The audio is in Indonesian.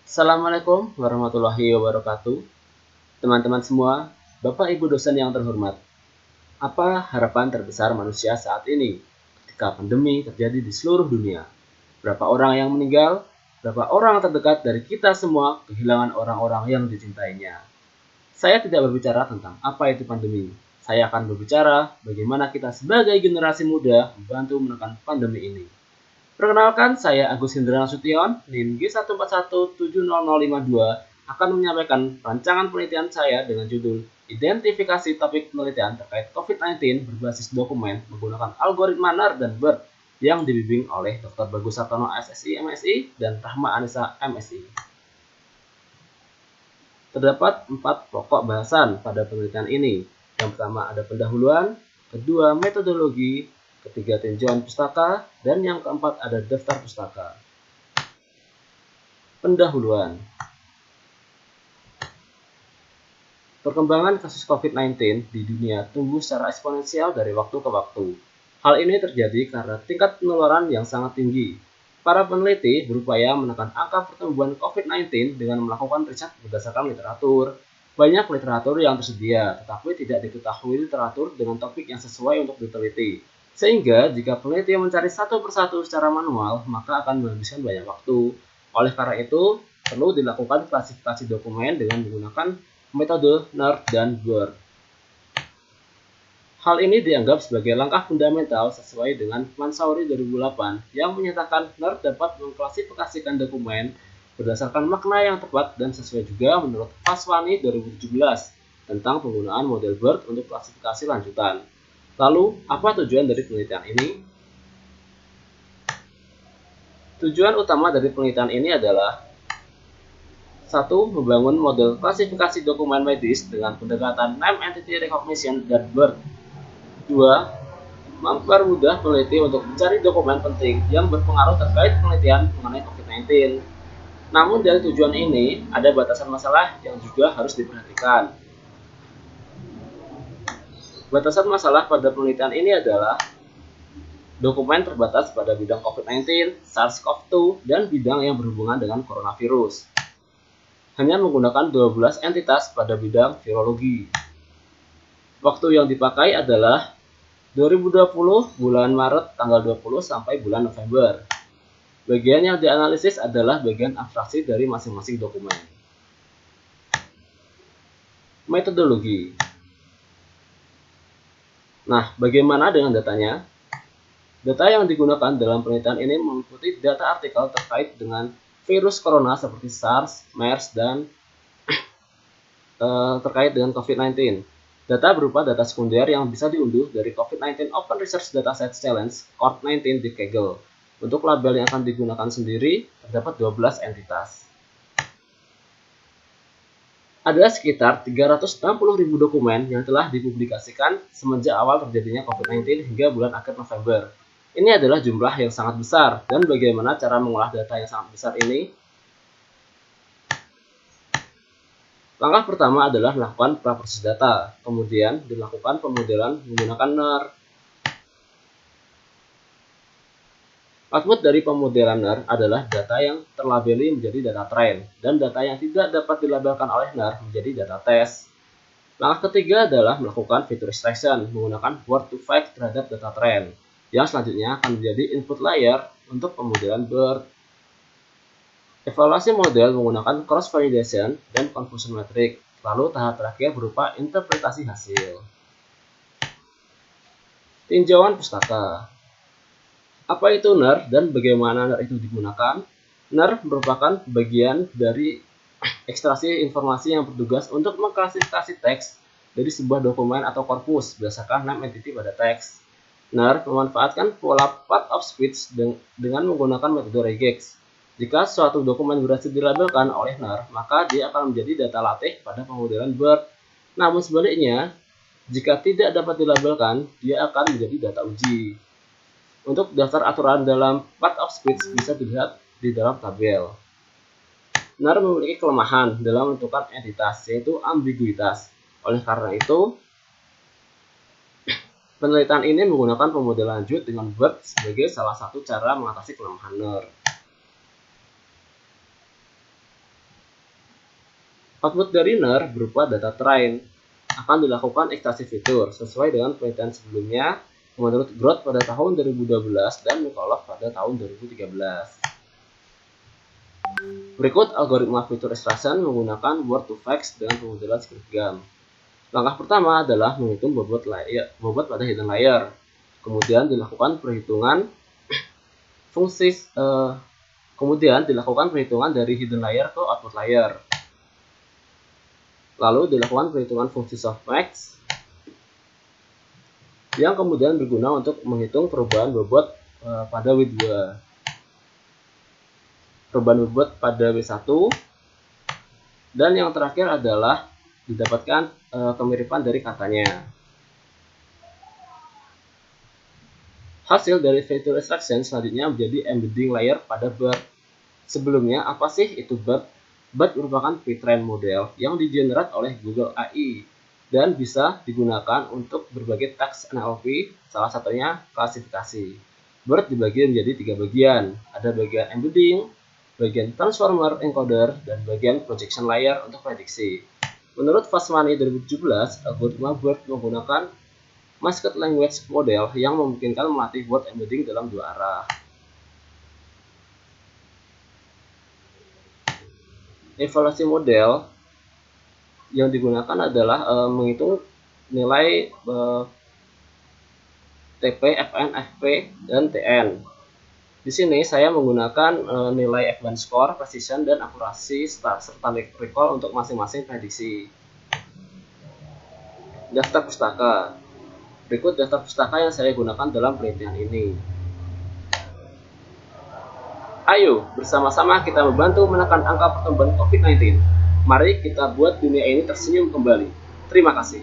Assalamualaikum warahmatullahi wabarakatuh. Teman-teman semua, Bapak Ibu dosen yang terhormat. Apa harapan terbesar manusia saat ini ketika pandemi terjadi di seluruh dunia? Berapa orang yang meninggal? Berapa orang terdekat dari kita semua kehilangan orang-orang yang dicintainya? Saya tidak berbicara tentang apa itu pandemi. Saya akan berbicara bagaimana kita sebagai generasi muda membantu menekan pandemi ini. Perkenalkan, saya Agus Hendra Nasution, NIM G1417052, akan menyampaikan rancangan penelitian saya dengan judul Identifikasi Topik Penelitian terkait COVID-19 berbasis dokumen menggunakan algoritma NER dan BERT yang dibimbing oleh Dr. Bagus Sartono SSI MSI dan Rahma Anissa MSI. Terdapat 4 pokok bahasan pada penelitian ini. Yang pertama ada pendahuluan, kedua metodologi, ketiga tinjauan pustaka, dan yang keempat ada daftar pustaka. Pendahuluan. Perkembangan kasus COVID-19 di dunia tumbuh secara eksponensial dari waktu ke waktu. Hal ini terjadi karena tingkat penularan yang sangat tinggi. Para peneliti berupaya menekan angka pertumbuhan COVID-19 dengan melakukan riset berdasarkan literatur. Banyak literatur yang tersedia, tetapi tidak diketahui literatur dengan topik yang sesuai untuk diteliti. Sehingga jika peneliti mencari satu persatu secara manual, maka akan menghabiskan banyak waktu. Oleh karena itu, perlu dilakukan klasifikasi dokumen dengan menggunakan metode NER dan BERT. Hal ini dianggap sebagai langkah fundamental sesuai dengan Mansouri 2008 yang menyatakan NER dapat mengklasifikasikan dokumen berdasarkan makna yang tepat dan sesuai juga menurut Vaswani 2017 tentang penggunaan model BERT untuk klasifikasi lanjutan. Lalu, apa tujuan dari penelitian ini? Tujuan utama dari penelitian ini adalah 1. Membangun model klasifikasi dokumen medis dengan pendekatan Name Entity Recognition dan BERT. 2. Mempermudah peneliti untuk mencari dokumen penting yang berpengaruh terkait penelitian mengenai COVID-19. Namun dari tujuan ini, ada batasan masalah yang juga harus diperhatikan. Batasan masalah pada penelitian ini adalah dokumen terbatas pada bidang COVID-19, SARS-CoV-2, dan bidang yang berhubungan dengan coronavirus. Hanya menggunakan 12 entitas pada bidang virologi. Waktu yang dipakai adalah 2020 bulan Maret tanggal 20 sampai bulan November. Bagian yang dianalisis adalah bagian abstraksi dari masing-masing dokumen. Metodologi. Nah, bagaimana dengan datanya? Data yang digunakan dalam penelitian ini meliputi data artikel terkait dengan virus corona seperti SARS, MERS, dan terkait dengan COVID-19. Data berupa data sekunder yang bisa diunduh dari COVID-19 Open Research Dataset Challenge COVID-19 di Kaggle. Untuk label yang akan digunakan sendiri, terdapat 12 entitas. Ada sekitar 360.000 dokumen yang telah dipublikasikan semenjak awal terjadinya COVID-19 hingga bulan akhir November. Ini adalah jumlah yang sangat besar, dan bagaimana cara mengolah data yang sangat besar ini? Langkah pertama adalah melakukan praproses data, kemudian dilakukan pemodelan menggunakan NER. Output dari pemodelan NER adalah data yang terlabeli menjadi data train, dan data yang tidak dapat dilabelkan oleh NER menjadi data test. Langkah ketiga adalah melakukan feature extraction menggunakan word to fact terhadap data train, yang selanjutnya akan menjadi input layer untuk pemodelan BERT. Evaluasi model menggunakan cross validation dan confusion metric, lalu tahap terakhir berupa interpretasi hasil. Tinjauan pustaka. Apa itu NER dan bagaimana NER itu digunakan? NER merupakan bagian dari ekstraksi informasi yang bertugas untuk mengklasifikasi teks dari sebuah dokumen atau korpus berdasarkan name entity pada teks. NER memanfaatkan pola path of speech dengan menggunakan metode regex. Jika suatu dokumen berhasil dilabelkan oleh NER, maka dia akan menjadi data latih pada pemodelan BERT. Namun sebaliknya, jika tidak dapat dilabelkan, dia akan menjadi data uji. Untuk daftar aturan dalam path of speech bisa dilihat di dalam tabel. NER memiliki kelemahan dalam menentukan entitas, yaitu ambiguitas. Oleh karena itu, penelitian ini menggunakan pemodelan lanjut dengan BERT sebagai salah satu cara mengatasi kelemahan NER. Output dari NER berupa data train akan dilakukan ekstraksi fitur sesuai dengan penelitian sebelumnya menurut Groth pada tahun 2012 dan Mikolov pada tahun 2013. Berikut algoritma fitur extraction menggunakan word to facts dengan pemodelan scriptgram. Langkah pertama adalah menghitung bobot pada hidden layer. Kemudian dilakukan perhitungan dari hidden layer ke output layer. Lalu dilakukan perhitungan fungsi softmax yang kemudian berguna untuk menghitung perubahan bobot pada W2. Perubahan bobot pada W1, dan yang terakhir adalah didapatkan kemiripan dari katanya. Hasil dari feature extraction selanjutnya menjadi embedding layer pada BERT. Sebelumnya, apa sih itu BERT? BERT merupakan pre-trained model yang digenerate oleh Google AI dan bisa digunakan untuk berbagai task NLP, salah satunya klasifikasi. BERT dibagi menjadi 3 bagian. Ada bagian embedding, bagian transformer encoder, dan bagian projection layer untuk prediksi. Menurut Vaswani 2017, algoritma BERT menggunakan Masked Language Model yang memungkinkan melatih word embedding dalam 2 arah. Evaluasi model yang digunakan adalah menghitung nilai TP, FN, FP, dan TN. Di sini saya menggunakan nilai F1 score, precision, dan akurasi serta recall untuk masing-masing prediksi. Daftar pustaka. Berikut daftar pustaka yang saya gunakan dalam penelitian ini. Ayo, bersama-sama kita membantu menekan angka pertumbuhan COVID-19. Mari kita buat dunia ini tersenyum kembali. Terima kasih.